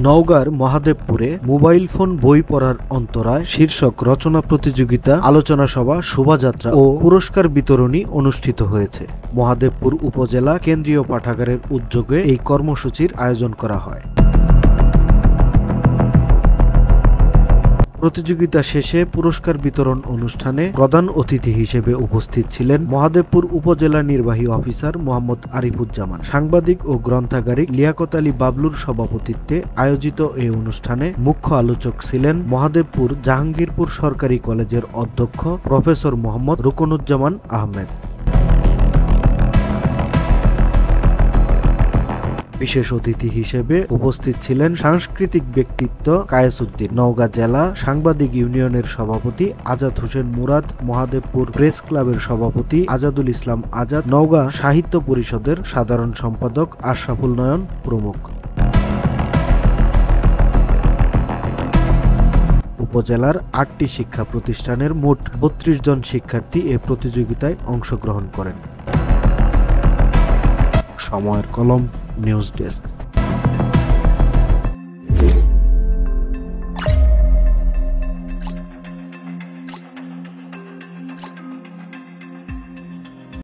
নওগাঁর মহাদেবপুরে mobile phone বই পড়ার অন্তরায় শীর্ষক রচনা প্রতিযোগিতা, আলোচনা সভা, শোভাযাত্রা ও পুরস্কার বিতরণী অনুষ্ঠিত হয়েছে। মহাদেবপুর উপজেলা কেন্দ্রীয় পাঠাগারের উদ্যোগে এই কর্মসূচির আয়োজন করা হয়। প্রতিযোগিতা শেষে পুরস্কার বিতরণ অনুষ্ঠানে প্রধান অতিথি হিসেবে উপস্থিত ছিলেন মহাদেবপুর উপজেলা নির্বাহী অফিসার মোহাম্মদ আরিফুজ্জামান। সাংবাদিক ও গ্রন্থাগারিক লিয়াকত আলী বাবলুর সভাপতিত্বে আয়োজিত এই অনুষ্ঠানে মুখ্য আলোচক ছিলেন মহাদেবপুর জাহাঙ্গীরপুর সরকারি কলেজের অধ্যক্ষ প্রফেসর মোহাম্মদ রুকনুজ্জামান আহমেদ। বিশেষ অতিথি হিসেবে উপস্থিত ছিলেন সাংস্কৃতিক ব্যক্তিত্ব কায়েস উদ্দিন, নওগাঁ জেলা সাংবাদিক ইউনিয়নের সভাপতি আজাদ হোসেন মুরাদ, মহাদেবপুর প্রেস ক্লাবের সভাপতি আজাদুল ইসলাম আজাদ, নওগাঁ সাহিত্য পরিষদের সাধারণ সম্পাদক আশরাফুল নয়ন প্রমুখ। উপজেলার ৮টি শিক্ষা প্রতিষ্ঠানের মোট ৩২ জন শিক্ষার্থী এ প্রতিযোগিতায় অংশগ্রহণ করেন। সময়ের কলম, নিউজ ডেস্ক।